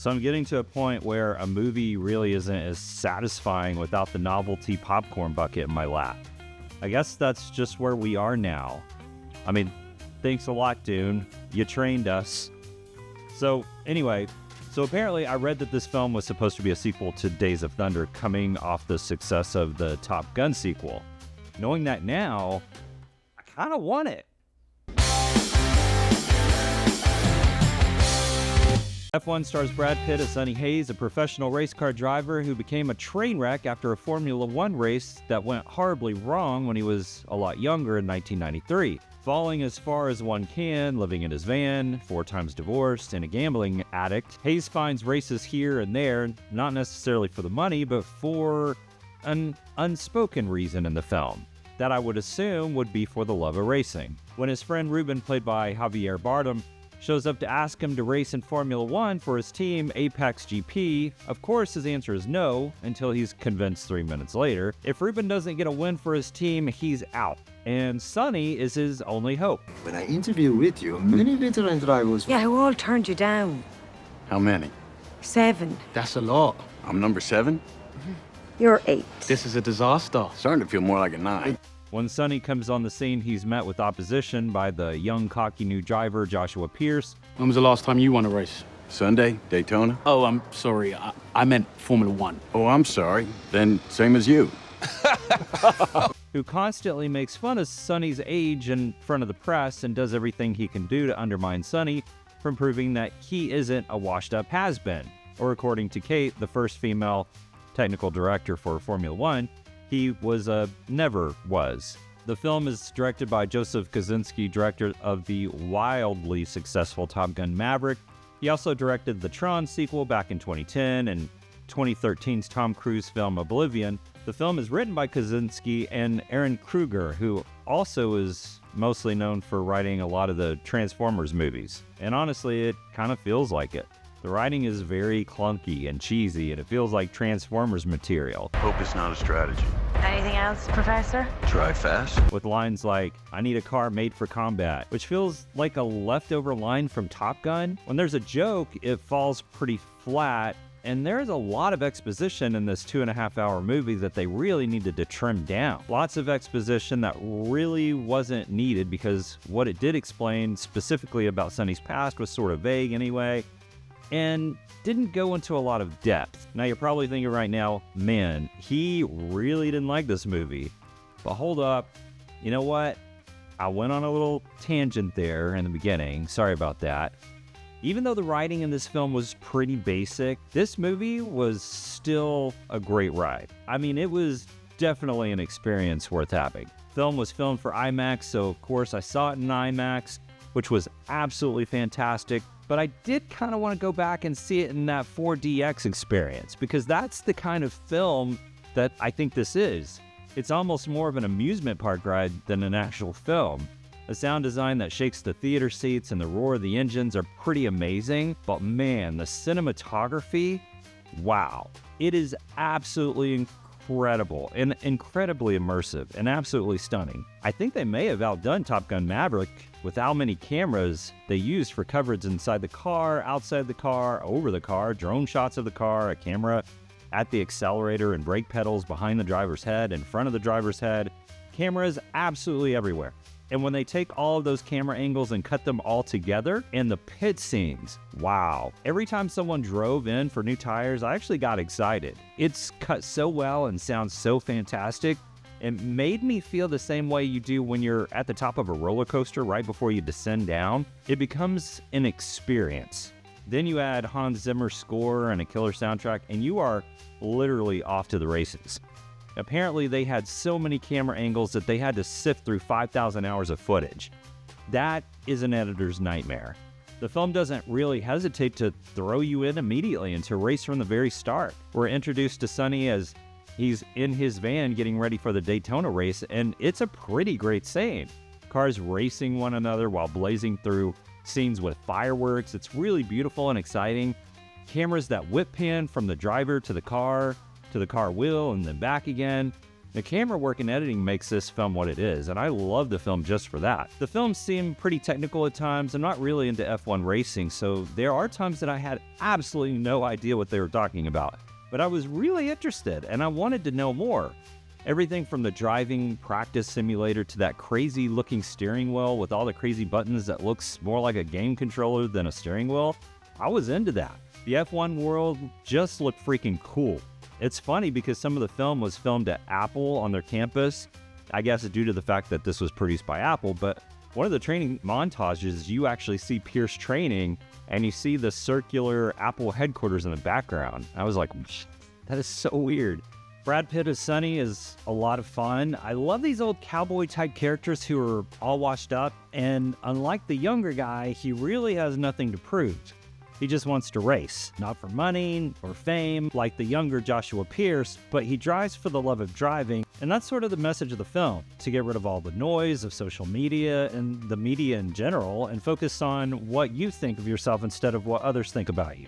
So I'm getting to a point where a movie really isn't as satisfying without the novelty popcorn bucket in my lap. I guess that's just where we are now. I mean, thanks a lot, Dune. You trained us. So anyway, apparently I read that this film was supposed to be a sequel to Days of Thunder, coming off the success of the Top Gun sequel. Knowing that now, I kind of want it. F1 stars Brad Pitt as Sonny Hayes, a professional race car driver who became a train wreck after a Formula One race that went horribly wrong when he was a lot younger in 1993. Falling as far as one can, living in his van, 4 times divorced, and a gambling addict, Hayes finds races here and there, not necessarily for the money, but for an unspoken reason in the film that I would assume would be for the love of racing. When his friend Ruben, played by Javier Bardem, shows up to ask him to race in Formula One for his team, Apex GP, of course his answer is no, until he's convinced 3 minutes later. If Ruben doesn't get a win for his team, he's out. And Sonny is his only hope. When I interviewed with you, many veteran drivers... Yeah, who all turned you down. How many? 7. That's a lot. I'm number 7? You're 8. This is a disaster. Starting to feel more like a 9. When Sonny comes on the scene, he's met with opposition by the young, cocky new driver, Joshua Pierce. When was the last time you won a race? Sunday, Daytona? Oh, I'm sorry. I meant Formula One. Oh, I'm sorry. Then same as you. Who constantly makes fun of Sonny's age in front of the press and does everything he can do to undermine Sonny from proving that he isn't a washed-up has-been. Or according to Kate, the first female technical director for Formula One, he never was. The film is directed by Joseph Kosinski, director of the wildly successful Top Gun Maverick. He also directed the Tron sequel back in 2010 and 2013's Tom Cruise film Oblivion. The film is written by Kosinski and Ehren Kruger, who also is mostly known for writing a lot of the Transformers movies. And honestly, it kind of feels like it. The writing is very clunky and cheesy, and it feels like Transformers material. Hope it's not a strategy. Anything else, Professor? Drive fast. With lines like, "I need a car made for combat," which feels like a leftover line from Top Gun. When there's a joke, it falls pretty flat, and there's a lot of exposition in this 2.5-hour movie that they really needed to trim down. Lots of exposition that really wasn't needed because what it did explain specifically about Sonny's past was sort of vague anyway, and didn't go into a lot of depth. Now you're probably thinking right now, man, he really didn't like this movie. But hold up, you know what? I went on a little tangent there in the beginning, sorry about that. Even though the writing in this film was pretty basic, this movie was still a great ride. I mean, it was definitely an experience worth having. The film was filmed for IMAX, so of course I saw it in IMAX, which was absolutely fantastic. But I did kind of want to go back and see it in that 4DX experience, because that's the kind of film that I think this is. It's almost more of an amusement park ride than an actual film. The sound design that shakes the theater seats and the roar of the engines are pretty amazing, but man, the cinematography, wow. It is absolutely incredible and incredibly immersive and absolutely stunning. I think they may have outdone Top Gun Maverick with how many cameras they used for coverage inside the car, outside the car, over the car, drone shots of the car, a camera at the accelerator and brake pedals behind the driver's head, in front of the driver's head, cameras absolutely everywhere. And when they take all of those camera angles and cut them all together, and the pit scenes, wow. Every time someone drove in for new tires, I actually got excited. It's cut so well and sounds so fantastic. It made me feel the same way you do when you're at the top of a roller coaster right before you descend down. It becomes an experience. Then you add Hans Zimmer's score and a killer soundtrack, and you are literally off to the races. Apparently, they had so many camera angles that they had to sift through 5,000 hours of footage. That is an editor's nightmare. The film doesn't really hesitate to throw you in immediately and to race from the very start. We're introduced to Sonny as he's in his van getting ready for the Daytona race, and it's a pretty great scene. Cars racing one another while blazing through scenes with fireworks. It's really beautiful and exciting. Cameras that whip pan from the driver to the car wheel and then back again. The camera work and editing makes this film what it is, and I love the film just for that. The film seemed pretty technical at times. I'm not really into F1 racing, so there are times that I had absolutely no idea what they were talking about. But I was really interested, and I wanted to know more. Everything from the driving practice simulator to that crazy looking steering wheel with all the crazy buttons that looks more like a game controller than a steering wheel, I was into that. The F1 world just looked freaking cool. It's funny because some of the film was filmed at Apple on their campus. I guess it's due to the fact that this was produced by Apple, but one of the training montages, you actually see Pierce training and you see the circular Apple headquarters in the background. I was like, that is so weird. Brad Pitt as Sonny is a lot of fun. I love these old cowboy type characters who are all washed up, and unlike the younger guy, he really has nothing to prove. He just wants to race, not for money or fame like the younger Joshua Pierce, but he drives for the love of driving, and that's sort of the message of the film, to get rid of all the noise of social media and the media in general and focus on what you think of yourself instead of what others think about you.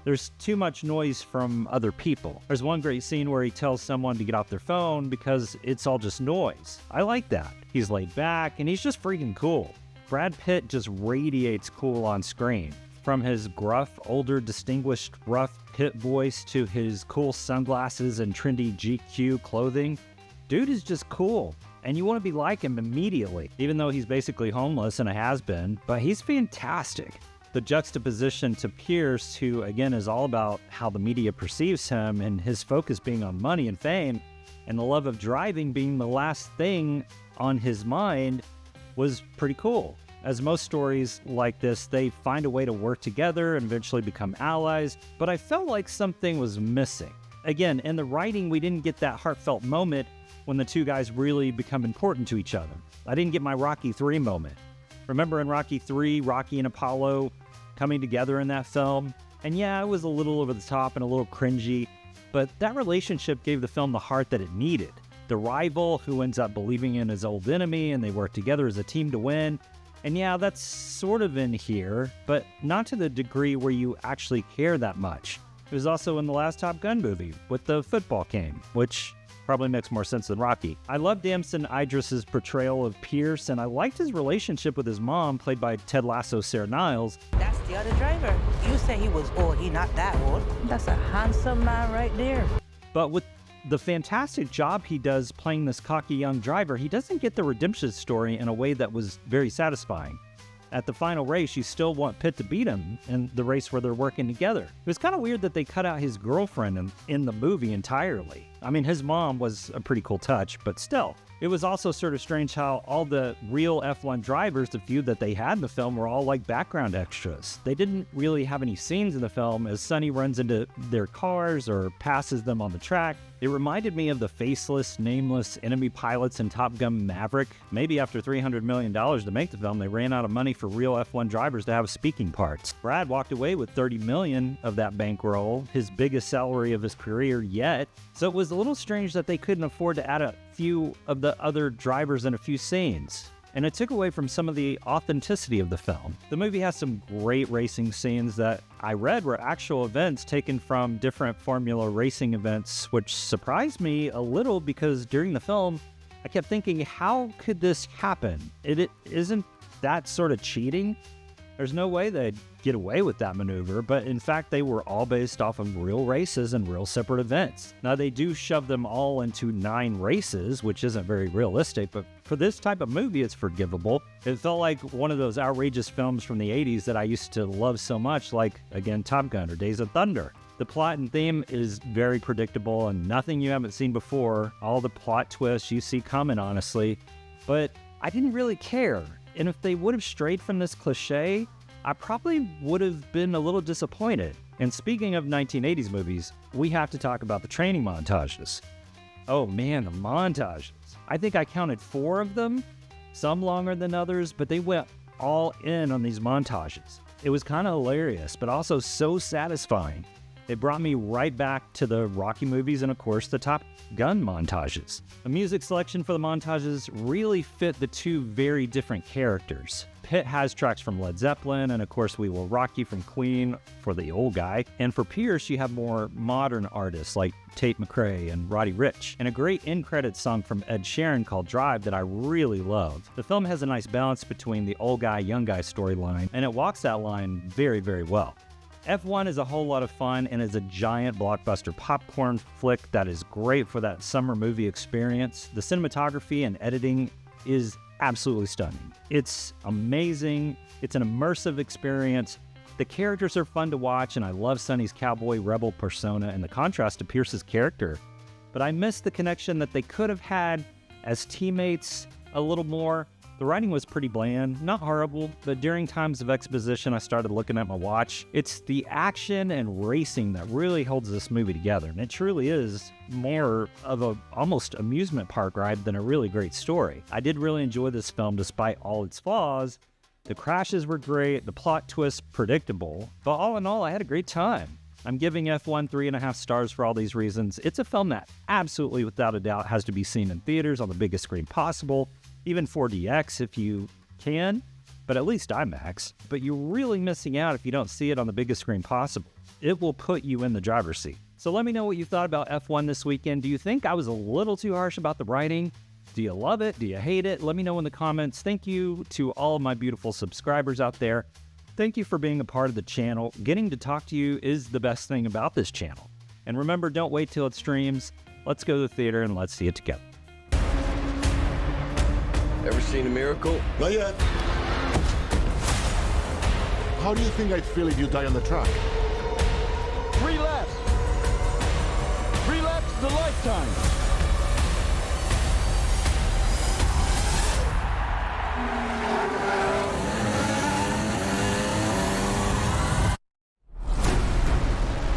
There's too much noise from other people. There's one great scene where he tells someone to get off their phone because it's all just noise. I like that. He's laid back and he's just freaking cool. Brad Pitt just radiates cool on screen. From his gruff, older, distinguished, rough Pitt voice to his cool sunglasses and trendy GQ clothing, dude is just cool. And you want to be like him immediately, even though he's basically homeless and a has-been, but he's fantastic. The juxtaposition to Pierce, who again is all about how the media perceives him and his focus being on money and fame, and the love of driving being the last thing on his mind, was pretty cool. As most stories like this, they find a way to work together and eventually become allies, but I felt like something was missing. Again, in the writing, we didn't get that heartfelt moment when the two guys really become important to each other. I didn't get my Rocky III moment. Remember in Rocky III, Rocky and Apollo coming together in that film? And yeah, it was a little over the top and a little cringy, but that relationship gave the film the heart that it needed. The rival who ends up believing in his old enemy and they work together as a team to win. And yeah, that's sort of in here, but not to the degree where you actually care that much. It was also in the last Top Gun movie with the football game, which probably makes more sense than Rocky. I love Damson Idris's portrayal of Pierce, and I liked his relationship with his mom, played by Ted Lasso's Sarah Niles. That's the other driver. You say he was old. He not that old. That's a handsome man right there. But with the fantastic job he does playing this cocky young driver, he doesn't get the redemption story in a way that was very satisfying. At the final race, you still want Pitt to beat him in the race where they're working together. It was kind of weird that they cut out his girlfriend in the movie entirely. I mean, his mom was a pretty cool touch, but still. It was also sort of strange how all the real F1 drivers, the few that they had in the film, were all like background extras. They didn't really have any scenes in the film as Sonny runs into their cars or passes them on the track. It reminded me of the faceless, nameless enemy pilots in Top Gun Maverick. Maybe after $300 million to make the film, they ran out of money for real F1 drivers to have speaking parts. Brad walked away with $30 million of that bankroll, his biggest salary of his career yet. So it was a little strange that they couldn't afford to add a few of the other drivers in a few scenes. And it took away from some of the authenticity of the film. The movie has some great racing scenes that I read were actual events taken from different Formula racing events, which surprised me a little because during the film, I kept thinking, how could this happen? It isn't that sort of cheating? There's no way they'd get away with that maneuver, but in fact, they were all based off of real races and real separate events. Now, they do shove them all into 9 races, which isn't very realistic, but for this type of movie, it's forgivable. It felt like one of those outrageous films from the 80s that I used to love so much, like, again, Top Gun or Days of Thunder. The plot and theme is very predictable and nothing you haven't seen before, all the plot twists you see coming, honestly, but I didn't really care. And if they would have strayed from this cliche, I probably would have been a little disappointed. And speaking of 1980s movies, we have to talk about the training montages. Oh man, the montages. I think I counted 4 of them, some longer than others, but they went all in on these montages. It was kind of hilarious, but also so satisfying. They brought me right back to the Rocky movies and, of course, the Top Gun montages. The music selection for the montages really fit the two very different characters. Pitt has tracks from Led Zeppelin, and of course We Will Rock You from Queen for the old guy. And for Pierce, you have more modern artists like Tate McRae and Roddy Ricch, and a great in-credits song from Ed Sheeran called Drive that I really love. The film has a nice balance between the old guy, young guy storyline, and it walks that line very, very well. F1 is a whole lot of fun and is a giant blockbuster popcorn flick that is great for that summer movie experience. The cinematography and editing is absolutely stunning. It's amazing. It's an immersive experience. The characters are fun to watch, and I love Sonny's cowboy rebel persona and the contrast to Pierce's character. But I miss the connection that they could have had as teammates a little more. The writing was pretty bland, not horrible, but during times of exposition, I started looking at my watch. It's the action and racing that really holds this movie together, and it truly is more of a almost amusement park ride than a really great story. I did really enjoy this film despite all its flaws. The crashes were great, the plot twists predictable, but all in all, I had a great time. I'm giving F1 3.5 stars for all these reasons. It's a film that absolutely, without a doubt, has to be seen in theaters on the biggest screen possible. Even 4DX if you can, but at least IMAX. But you're really missing out if you don't see it on the biggest screen possible. It will put you in the driver's seat. So let me know what you thought about F1 this weekend. Do you think I was a little too harsh about the writing? Do you love it? Do you hate it? Let me know in the comments. Thank you to all of my beautiful subscribers out there. Thank you for being a part of the channel. Getting to talk to you is the best thing about this channel. And remember, don't wait till it streams. Let's go to the theater and let's see it together. Ever seen a miracle? Not yet. How do you think I'd feel if you die on the track? 3 laps. 3 laps is a lifetime.